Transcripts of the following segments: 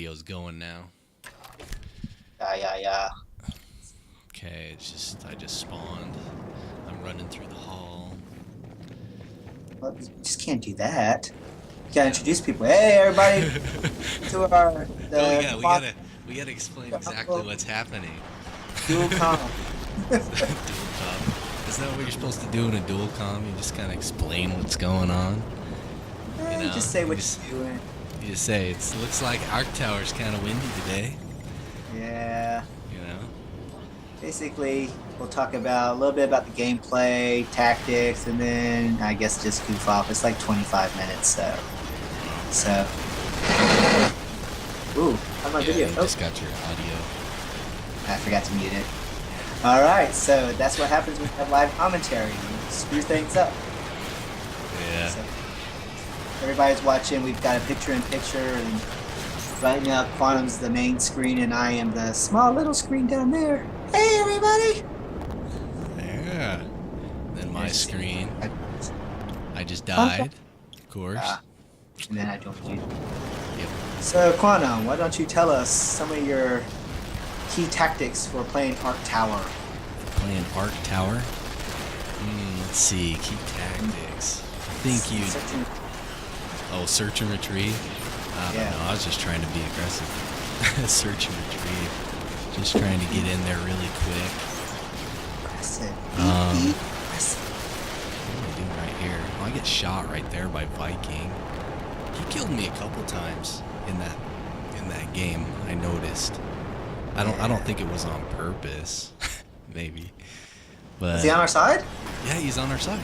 audio's going now. Yeah. Okay, I just spawned. I'm running through the hall. Well, you just can't do that. You gotta Yeah. introduce people. Hey, everybody, to our Oh the yeah, quad we gotta explain exactly dauncle what's happening. dual com. Dual com. Isn't that what you're supposed to do in a dual com? You just kind of explain what's going on. You know, Just say you what just you're doing. you just say it looks like Arc Tower's kind of windy today. Yeah. You know. Basically, we'll talk about a little bit about the gameplay, tactics, and then I guess just goof off. It's like 25 minutes, so. Ooh, how's my Yeah, video? you Oh, just got your audio. I forgot to mute it. All right, so that's what happens when we have live commentary. You screw things up. Yeah. So everybody's watching. We've got a picture-in-picture, and right now Quantum's the main screen, and I am the small little screen down there. Hey, everybody! Yeah. Then my There's- screen. I just died, of course. And then I joined you. Yep. So, Quantum, why don't you tell us some of your key tactics for playing Arc Tower? Playing Arc Tower. Let's see. Key tactics. I think you. Oh, search and retrieve. I don't know. I was just trying to be aggressive. Search and retrieve. Just trying to get in there really quick. Aggressive. What am I doing right here? Oh, I get shot right there by Viking. He killed me a couple times in that game. I noticed. I don't think it was on purpose. Maybe. But Is he on our side? yeah, he's on our side.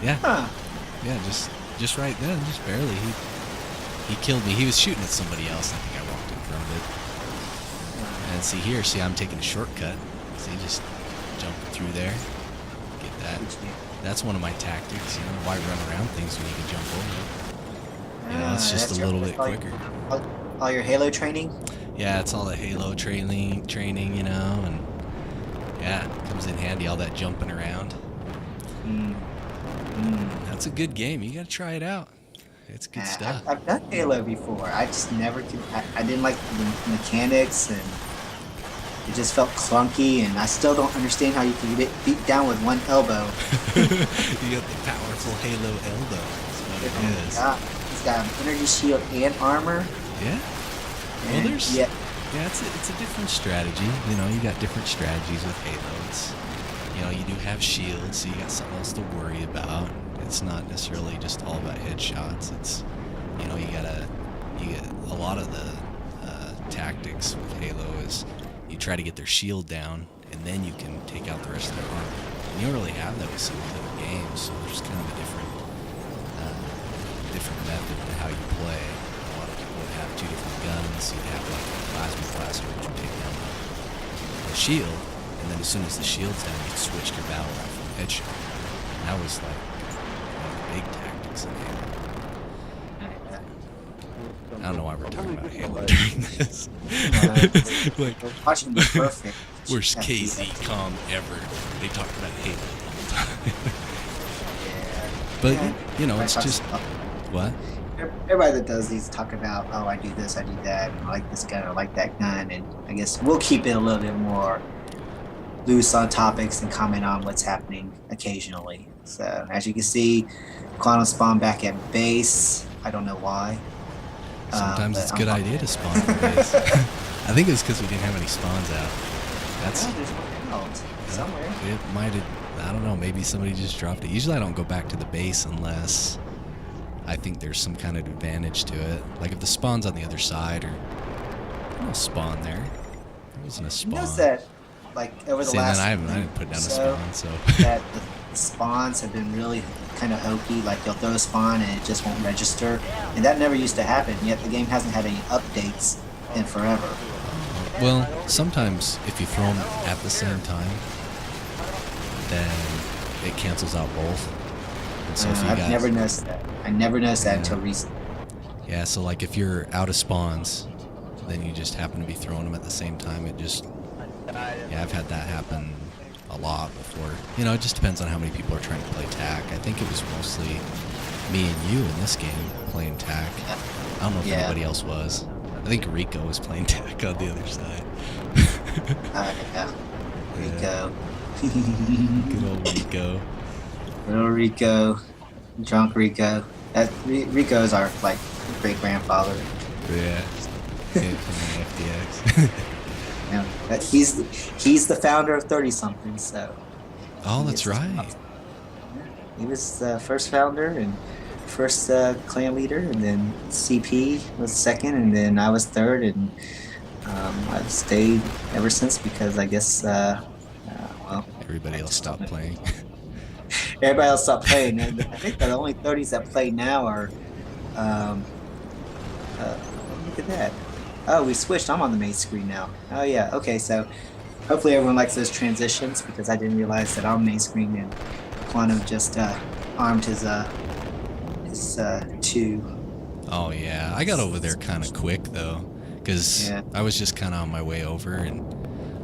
Yeah. Huh. Yeah, just right then, just barely. He killed me. He was shooting at somebody else. I think I walked in front of it. And see, I'm taking a shortcut. See, just jumping through there. Get that. That's one of my tactics. You know, why run around things when you can jump over it? You know, it's just a little bit quicker. All your Halo training? Yeah, it's all the Halo training, you know, and yeah, it comes in handy, all that jumping around. That's a good game. You gotta try it out. It's good stuff. I've done Halo before. I just never could. I didn't like the mechanics, and it just felt clunky. And I still don't understand how you can get beat down with one elbow. You got the powerful Halo elbow. That's what it is. He's got an energy shield and armor. Yeah. Well, And it's a different strategy. You know, you got different strategies with Halo. You know, you do have shields, so you got something else to worry about. It's not necessarily just all about headshots. It's, you know, you get a lot of the tactics with Halo is you try to get their shield down, and then you can take out the rest of their armor. And you don't really have that with some of the other games, so there's kind of a different method to how you play. A lot of people would have two different guns. You'd have like a plasma blaster, which would take down the shield, and then as soon as the shield's down, you'd switch your battle rifle from headshot. And that was like one of the big tactics in Halo. I don't know why we're talking about Halo during this. Like, Watching the perfect. worst KZ-com ever. They talk about Halo all the time. But, you know, it's just... What? Everybody that does these talk about, oh, I do this, I do that, and I like this gun, I like that gun, and I guess we'll keep it a little bit more loose on topics and comment on what's happening occasionally. So, as you can see, Quantum spawned back at base. I don't know why. Sometimes it's a good idea to spawn from base. I think it was because we didn't have any spawns out. That's there's one out somewhere. It might have, I don't know, maybe somebody just dropped it. Usually I don't go back to the base unless I think there's some kind of advantage to it. Like if the spawn's on the other side, or no spawn there. There wasn't a spawn. You notice that, like over the last. I didn't put down a spawn, so. That the spawns have been really kind of hokey. Like you'll throw a spawn and it just won't register, and that never used to happen. Yet the game hasn't had any updates in forever. Well, sometimes if you throw them at the same time, then it cancels out both. And so if you I've never noticed that. I never noticed that until recently. Yeah, so like if you're out of spawns, then you just happen to be throwing them at the same time. It just, yeah, I've had that happen a lot before. You know, it just depends on how many people are trying to play TAC. I think it was mostly me and you in this game playing TAC. I don't know if anybody else was. I think Rico was playing tech on the other side. Yeah. Yeah, Rico. good old Rico. Little Rico. Drunk Rico. Rico is our like great grandfather. Yeah, yeah, playing FTX. He's the founder of 30 something, so Oh, he that's gets his right. props. Yeah. He was the first founder and first clan leader, and then CP was second, and then I was third, and I've stayed ever since because I guess well, Everybody I else just don't stopped know. playing. Everybody else stopped playing. And I think the only 30s that play now are um, look at that. Oh, we switched. I'm on the main screen now. Oh yeah. Okay, so hopefully everyone likes those transitions because I didn't realize that on main screen and Quantum just armed his two. Oh yeah, I got over there kind of quick though, because Yeah, I was just kind of on my way over, and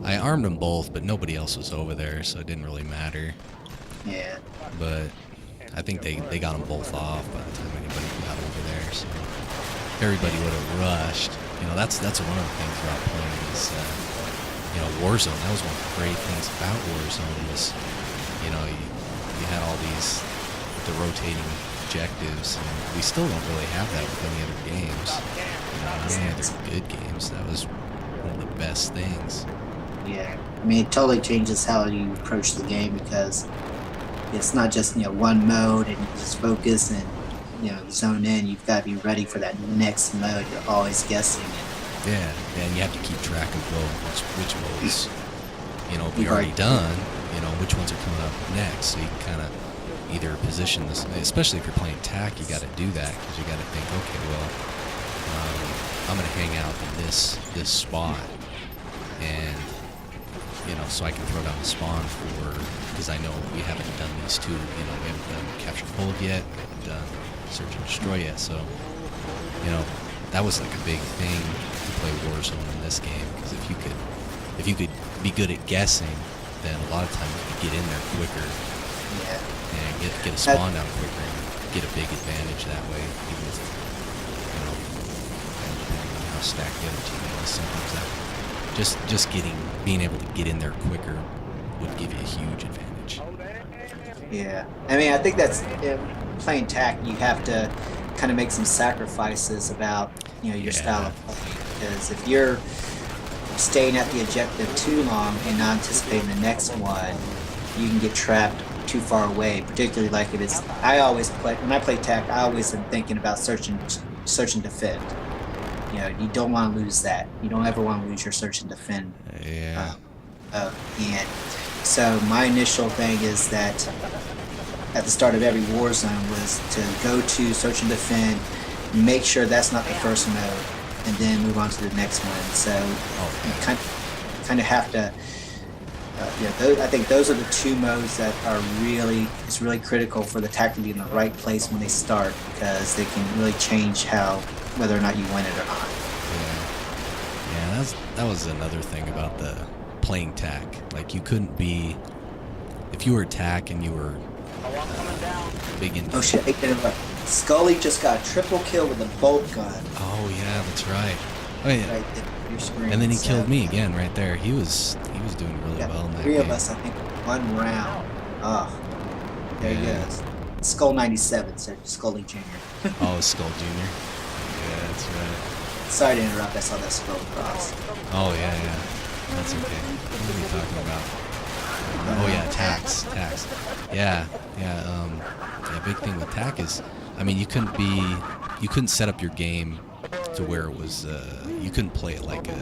I armed them both, but nobody else was over there, so it didn't really matter. yeah, But I think they got them both off by the time anybody got over there. So if everybody would have rushed. That's one of the things about playing is Warzone. That was one of the great things about Warzone was you had all these the rotating objectives, and we still don't really have that with any other games. Any other good games. That was one of the best things. yeah. I mean, it totally changes how you approach the game because it's not just one mode and you just focus and zone in. You've got to be ready for that next mode. You're always guessing. Yeah, and you have to keep track of which modes we You've already already- done. Which ones are coming up next, so you can kind of either position this. Especially if you're playing tac, you got to do that because you got to think, okay, well, I'm gonna hang out in this spot, and so I can throw down the spawn because I know we haven't done these two. We haven't done capture hold yet. We haven't done search and destroy yet. So that was like a big thing to play Warzone in this game because if you could be good at guessing, then a lot of times you could get in there quicker Yeah. and get a spawn down quicker and get a big advantage that way. Even if depending on how stacked the other team is, sometimes that just being able to get in there quicker would give you a huge advantage. Yeah. I mean, I think that's playing tac. You have to kind of make some sacrifices about your style of play because if you're staying at the objective too long and not anticipating the next one, you can get trapped too far away. Particularly like if it's, I always play when I play tac. I always am thinking about search and defend. You don't want to lose that. You don't ever want to lose your search and defend. Yeah. And so my initial thing is that at the start of every war zone was to go to search and defend, make sure that's not the first mode, and then move on to the next one. So you kind of have to. I think those are the two modes that are it's really critical for the tac to be in the right place when they start because they can really change whether or not you win it or not. Yeah, that was another thing about the playing tac. Like you couldn't be if you were tac and you were big into. Oh shit! Scully just got a triple kill with a bolt gun. Oh yeah, that's right. Oh yeah. Right there on your screen. And then he So, killed me again right there. He was doing really well in that three game. of us, I think, one round. Oh, there he Yeah. goes. Skull 97, so Scully Jr. Oh, Skull Jr. Yeah, that's right. Sorry to interrupt. I saw that scroll across. Oh yeah. That's okay. What are we talking about? Oh yeah, tax. Yeah. Big thing with tac is, I mean, you couldn't set up your game to where it was, you couldn't play it like a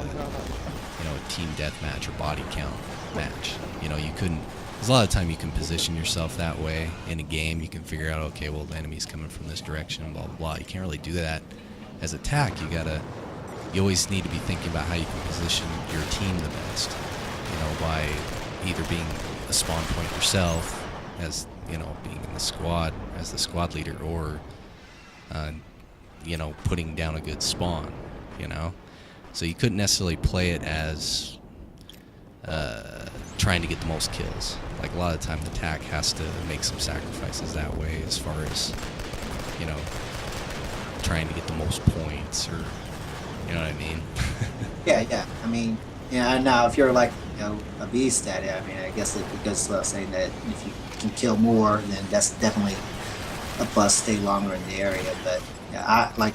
team deathmatch or body count match. You couldn't. There's a lot of time you can position yourself that way in a game. You can figure out, okay, well, the enemy's coming from this direction, blah blah blah. You can't really do that as a tac. You always need to be thinking about how you can position your team the best. By either being a spawn point yourself, as being in the squad as the squad leader, or putting down a good spawn. So you couldn't necessarily play it as trying to get the most kills. Like a lot of the time, the tac has to make some sacrifices that way, as far as trying to get the most points or You know what I mean? Yeah, yeah. I mean, yeah. Now, if you're like a beast at it, I mean, I guess it goes without saying that if you can kill more, then that's definitely a plus. Stay longer in the area, but yeah, I like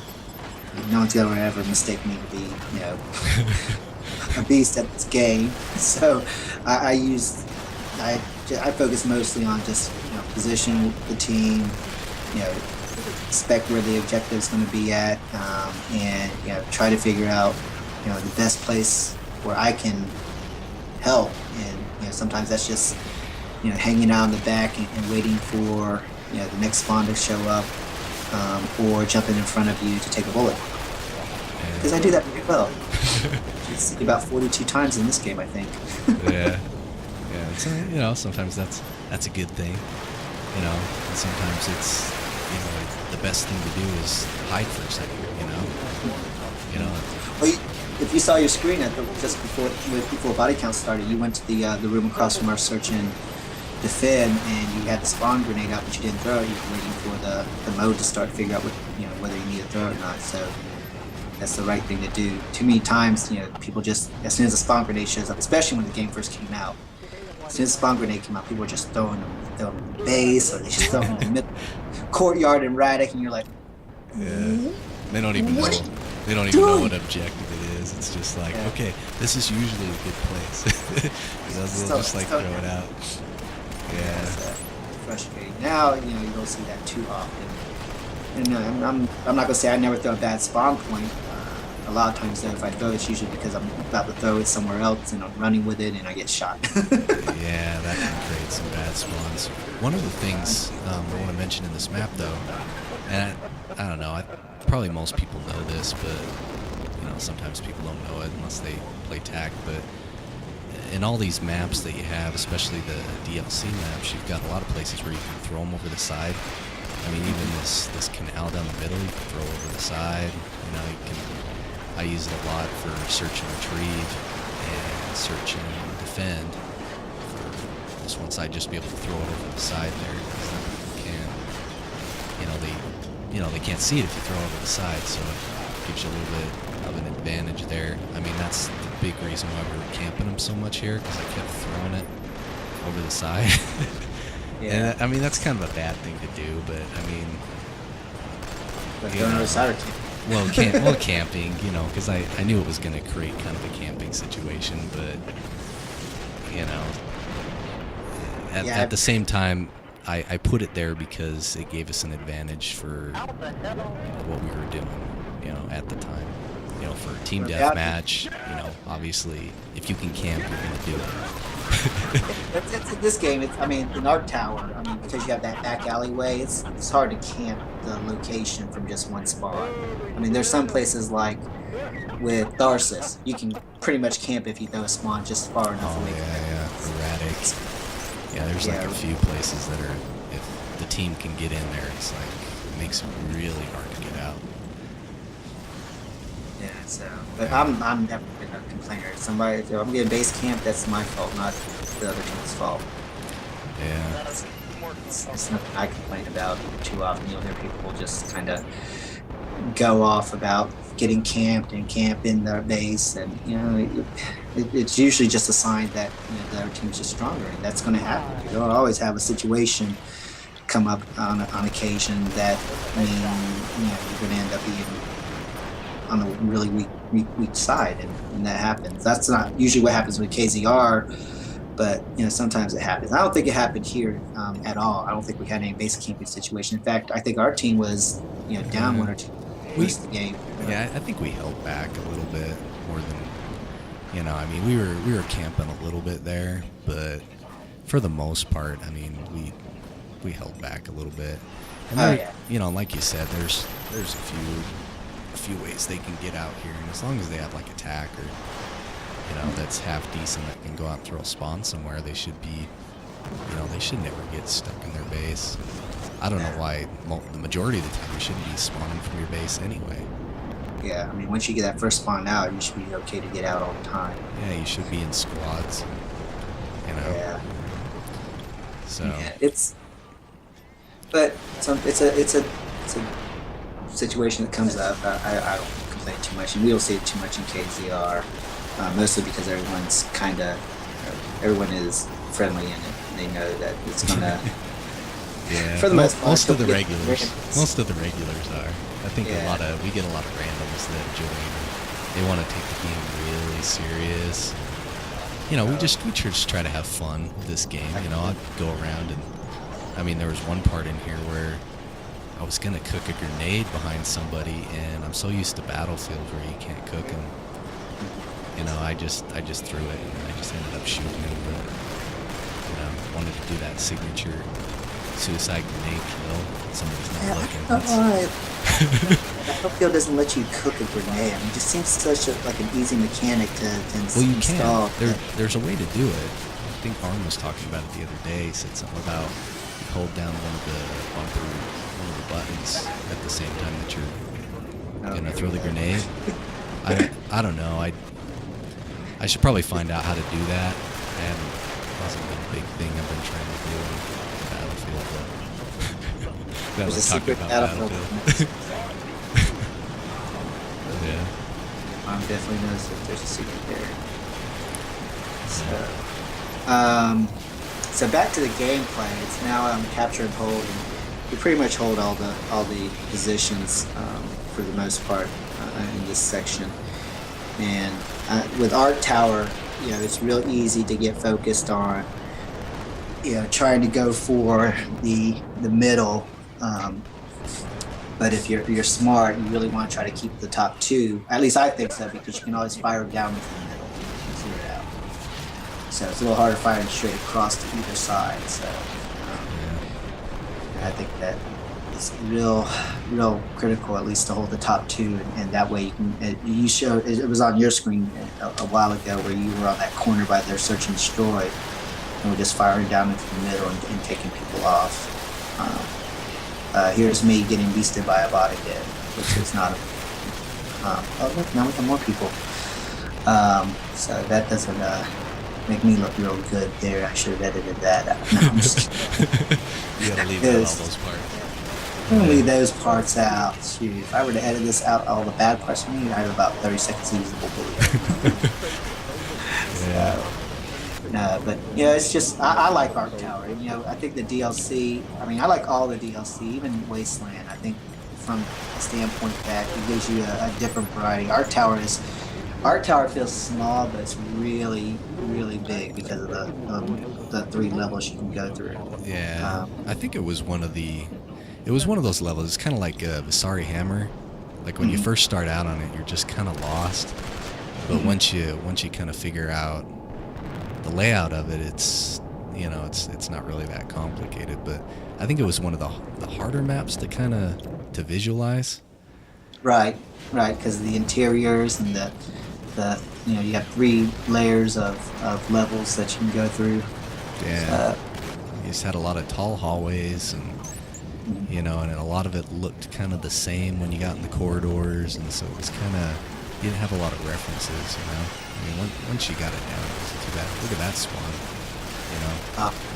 no one's gonna ever mistake me to be a beast at this game. So I use I focus mostly on just position the team, you know, expect where the objective is going to be at, and try to figure out the best place where I can help. And sometimes that's just hanging out in the back and waiting for the next spawn to show up, or jumping in front of you to take a bullet. Because I do that pretty well. It's about 42 times in this game, I think. Yeah, yeah. It's, sometimes that's a good thing. And sometimes it's the best thing to do is hide for a second. Well, if you saw your screen at just before body count started, you went to the room across from our search and defend, and you had the spawn grenade out, but you didn't throw it. You were waiting for the mode to start to figure out whether you need to throw it or not. So that's the right thing to do. Too many times, people just, as soon as the spawn grenade shows up, especially when the game first came out, as soon as the spawn grenade came out, people were just throwing them in the base, or they just throw them in the middle courtyard and Radek, and you're like, yeah. They don't even know. They don't even know what objective it is. It's just like, okay, this is usually a good place. They'll just like throw it out. Yeah. It's frustrating. Now, you don't see that too often. And I'm not gonna say I never throw a bad spawn point. A lot of times, though, if I throw it, it's usually because I'm about to throw it somewhere else and I'm running with it and I get shot. Yeah, that can create some bad spawns. One of the things I want to mention in this map, though, and I don't know, probably most people know this, but sometimes people don't know it unless they play TAC. But in all these maps that you have, especially the DLC maps, you've got a lot of places where you can throw them over the side. I mean, even this canal down the middle, you can throw over the side. I use it a lot for search and retrieve and search and defend. For this one side, just be able to throw it over the side there, because then people they can't see it if you throw it over the side, so it gives you a little bit of an advantage there. I mean, that's the big reason why we were camping them so much here, because I kept throwing it over the side. Yeah. And I mean, that's kind of a bad thing to do, but I mean, throwing over the side or well, camping, because I knew it was going to create kind of a camping situation, but at the same time, I put it there because it gave us an advantage for what we were doing, at the time. For a team deathmatch, obviously, if you can camp, you're going to do it. It's this game. I mean, in our tower, because you have that back alleyway, it's hard to camp the location from just one spawn. I mean, there's some places like with Tharsis, you can pretty much camp if you throw a spawn just far enough away. Yeah, erratic. Yeah, there's like a few places that are, if the team can get in there, it's like, it makes it really hard to get out. Yeah, so, but I'm never been a complainer. If I'm getting base camp, that's my fault, not the other team's fault. Yeah. It's nothing I complain about too often. You'll hear people just kind of go off about getting camped and camp in their base, and it's usually just a sign that the other team's just stronger, and that's going to happen. You'll always have a situation come up on occasion that you're going to end up being on the really weak side, and that happens. That's not usually what happens with KZR, but sometimes it happens. I don't think it happened here at all. I don't think we had any base camping situation. In fact, I think our team was down one or two the game. Yeah, I think we held back a little bit more than I mean, we were camping a little bit there, but for the most part, I mean, we held back a little bit. And like you said, there's a few ways they can get out here, and as long as they have like a TAC or that's half decent that can go out and throw a spawn somewhere, they should be they should never get stuck in their base. I don't know why the majority of the time you shouldn't be spawning from your base anyway. Yeah, I mean, once you get that first spawn out, you should be okay to get out all the time. Yeah, you should be in squads. Yeah. So yeah, it's a situation that comes up. I don't play too much, and we don't see it too much in KZR, mostly because everyone is friendly in it. They know that it's gonna. Yeah, For the most part, most of the don't get regulars, randoms. most of the regulars are. I think Yeah. we get a lot of randoms that join. They want to take the game really serious. You know, we just try to have fun with this game. You know, I'd go around and, I mean, there was one part in here where I was gonna cook a grenade behind somebody, and I'm so used to Battlefield where you can't cook them. You know, I just threw it, and I just ended up shooting him. But you know, wanted to do that signature suicide grenade kill. Somebody's not looking. Battlefield doesn't let you cook a grenade. I mean, it just seems such like an easy mechanic to Well, you install. can. There's a way to do it. I think Arn was talking about it the other day. He said something about you hold down one of the buttons at the same time that you're gonna throw the grenade. I don't know. I should probably find out how to do that. It hasn't been a big thing I've been trying to do in Battlefield. But There's a we're talking secret about Battlefield. Yeah. Definitely knows that there's a secret there. So back to the gameplay. It's now capture and hold, and you pretty much hold all the positions for the most part in this section. And with Arc Tower, you know, it's real easy to get focused on, you know, trying to go for the middle. But if you're smart, you really want to try to keep the top two. At least I think so, because you can always fire down into the middle and clear it out. So it's a little harder firing straight across to either side. So I think that it's real critical, at least to hold the top two, and that way you can. You showed it was on your screen a while ago where you were on that corner by their search and destroy, and we're just firing down into the middle and taking people off. Here's me getting beasted by a bot again, which is not. Oh look, now we have more people. So that doesn't make me look real good there. I should have edited that out. No, I'm just kidding. You gotta leave out all those parts. I'm gonna leave those parts out. Shoot, if I were to edit this out, all the bad parts from me, I have about 30 seconds usable. Yeah. No, but yeah, it's just I like Arc Tower. You know, I think the DLC. I mean, I like all the DLC, even Wasteland. I think from the standpoint that it gives you a different variety. Arc Tower feels small, but it's really big because of the 3 levels you can go through. Yeah, I think it was one of those levels. It's kind of like Visari Hammer. Like when you first start out on it, you're just kind of lost. But once you kind of figure out the layout of it, it's not really that complicated. But I think it was one of the harder maps to visualize. Right, because the interiors and the you have 3 layers of levels that you can go through. Yeah, you just had a lot of tall hallways, and you know, and a lot of it looked kind of the same when you got in the corridors, and so it was you didn't have a lot of references, you know. I mean, once you got it down, it wasn't too bad. Look at that spawn, you know.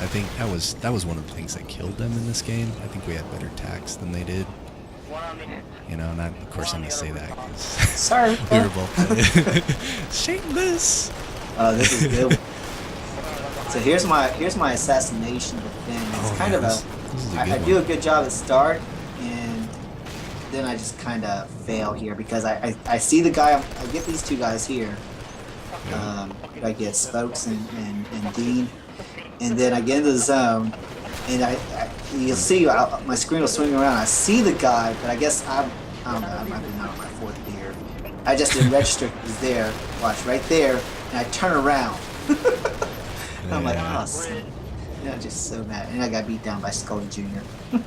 I think that was one of the things that killed them in this game. I think we had better tax than they did. You know, and of course I'm going to say that because Sorry. we were both Shameless. This is good. So here's my assassination thing. It's kind of I do a good job at start, and then I just kind of fail here because I see the guy. I get these 2 guys here. I get Spokes and Dean, and then I get into the zone, and you'll see my screen will swing around. I see the guy, but I guess I don't know. I might be not on my 4th gear. I just didn't register he's there. Watch right there, and I turn around. I'm like, oh, I'm just so mad, and I got beat down by Scully Jr. Yeah,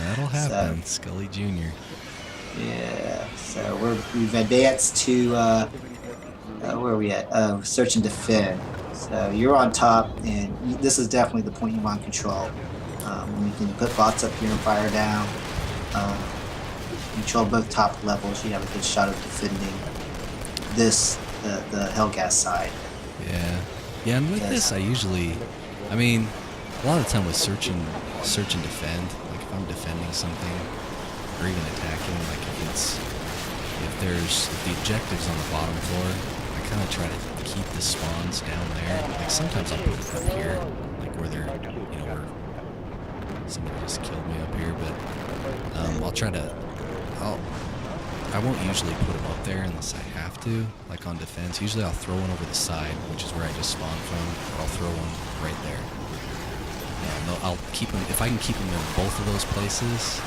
that'll happen, Scully Jr. Yeah, so we've advanced to where are we at? Search and defend. So you're on top, and this is definitely the point you want to control. You can put bots up here and fire down. Control both top levels. You have a good shot of defending this the Hellgas side. Yeah, and with this, I mean, a lot of the time with search and defend, like if I'm defending something or even attacking, like if if the objective's on the bottom floor, I kind of try to keep the spawns down there. Like sometimes I'll put it up here, like where they're, where somebody just killed me up here. But I'll try to, I won't usually put them up there unless I have to, like on defense. Usually I'll throw one over the side, which is where I just spawned from. Or I'll throw one right there. I'll keep them, if I can keep them in both of those places,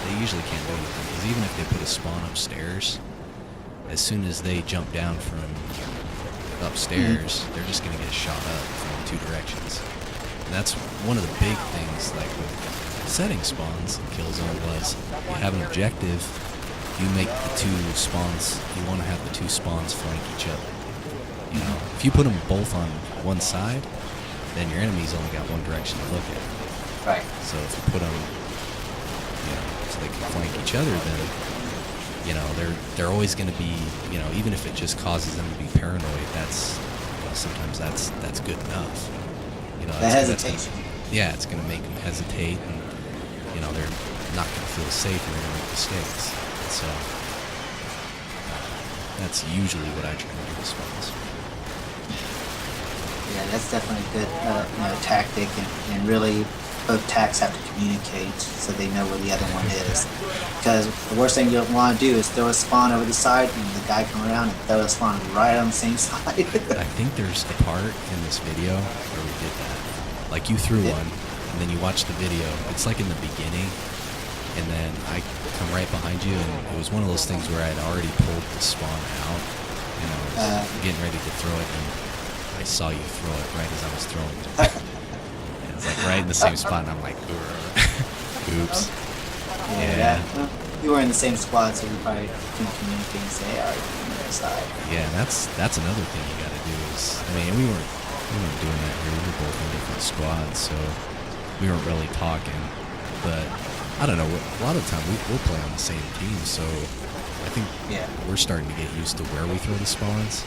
they usually can't do anything. Because even if they put a spawn upstairs, as soon as they jump down from upstairs, they're just going to get shot up from two directions. And that's one of the big things, like with setting spawns in Killzone, was you have an objective, you make the two spawns, you want to have the two spawns flank each other. If you put them both on one side, then your enemy's only got one direction to look at. Right. So if you put them, so they can flank each other, then, they're always going to be, even if it just causes them to be paranoid, that's, sometimes that's good enough. The hesitation. It's going to make them hesitate, and, they're not going to feel safe and they're going to make mistakes. So that's usually what I try to do with spawns. Yeah, that's definitely a good tactic, and really both tacks have to communicate so they know where the other one is. Because the worst thing you want to do is throw a spawn over the side and the guy come around and throw a spawn right on the same side. I think there's a part in this video where we did that. Like you threw one, and then you watch the video. It's like in the beginning, and then I come right behind you, and it was one of those things where I had already pulled the spawn out, and I was getting ready to throw it, and I saw you throw it right as I was throwing it. And it's like right in the same spot, and I'm like, oops. Yeah. You were in the same squad, so we probably can communicate and say, all right, on the other side. Yeah, that's another thing you got to do is, we weren't doing that here. We were both in different squads, so we weren't really talking. But I don't know. A lot of the time we'll play on the same team, so I think we're starting to get used to where we throw the spawns.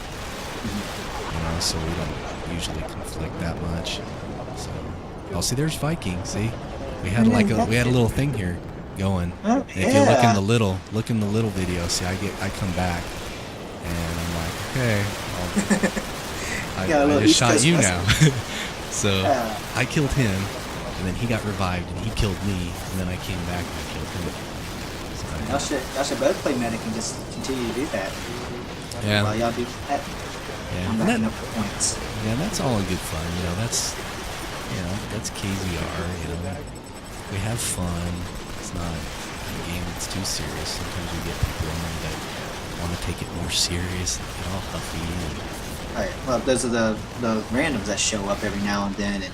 So we don't usually conflict that much. So, see, there's Viking. See, we had a little thing here going. And if you look in the little video, see, I come back, and I'm like, okay, I just shot you now. So I killed him, and then he got revived, and he killed me, and then I came back and I killed him. So y'all should both play medic and just continue to do that. Yeah. While y'all do that. Yeah. I'm racking up the points. Yeah, that's all in good fun. That's KZR. We have fun. It's not a game that's too serious. Sometimes we get people in that want to take it more serious and get all huffy. Right. Well, those are the randoms that show up every now and then, and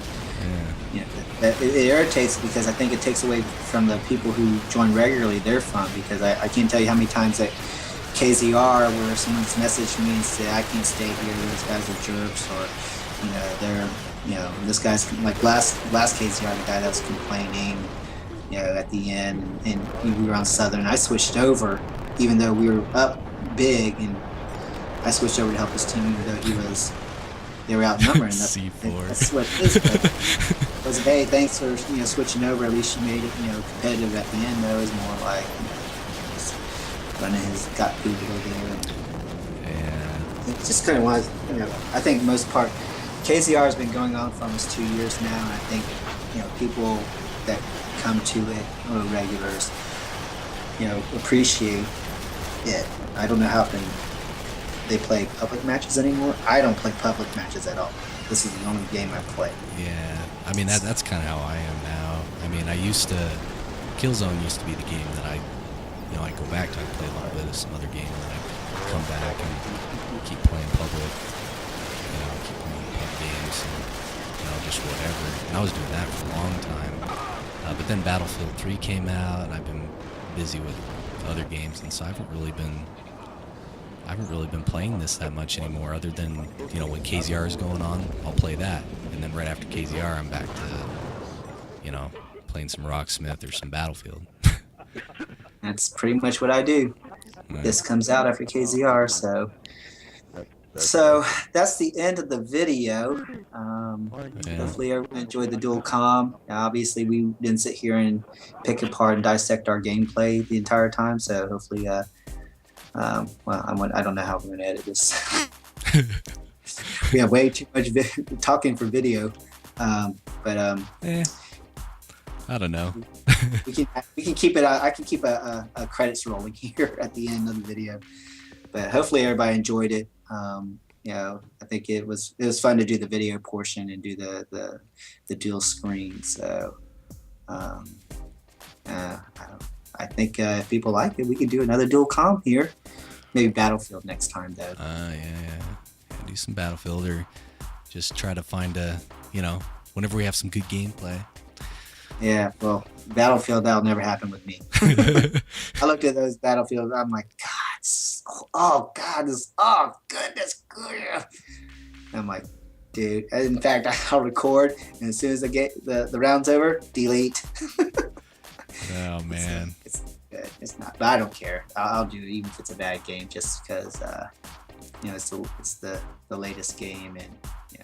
it irritates because I think it takes away from the people who join regularly their fun. Because I can't tell you how many times that KZR where someone's messaged me and said I can't stay here, these guys are jerks, or they're this guy's like last KZR, the guy that was complaining at the end, and we were on Southern. I switched over even though we were up big, and I switched over to help his team even though they were outnumbered. C4. That's what it is. But it was, hey, thanks for switching over. At least you made it competitive at the end. Though it was more like just running his gut food over there. Yeah. It just kind of was. I think most part, KZR has been going on for almost 2 years now, and I think people that come to it, or regulars, appreciate it. I don't know how often they play public matches anymore. I don't play public matches at all. This is the only game I play. Yeah, that's kind of how I am now. Killzone used to be the game that I go back to. I play a little bit of some other game, and then I come back and keep playing public. Keep playing pub games and just whatever. And I was doing that for a long time. But then Battlefield 3 came out, and I've been busy with other games, and so I haven't really been playing this that much anymore, other than when KZR is going on, I'll play that, and then right after KZR I'm back to playing some Rocksmith or some Battlefield. That's pretty much what I do. Right. This comes out after KZR, so that's the end of the video. Hopefully everyone enjoyed the dual comm. Now, obviously we didn't sit here and pick apart and dissect our gameplay the entire time, so hopefully I don't know how we're gonna edit this. We have way too much talking for video, but I don't know. we can keep it. I can keep a credits rolling here at the end of the video, but hopefully everybody enjoyed it. I think it was fun to do the video portion and do the dual screen. So I think if people like it, we can do another dual comp here. Maybe Battlefield next time though. Yeah. Do some Battlefield, or just try to find whenever we have some good gameplay. Yeah, well, Battlefield, that'll never happen with me. I looked at those Battlefields, I'm like, goodness. I'm like, dude. In fact, I'll record, and as soon as I get the round's over, delete. Oh man, it's good. It's not, but I don't care. I'll do it even if it's a bad game, just because it's the latest game, and yeah.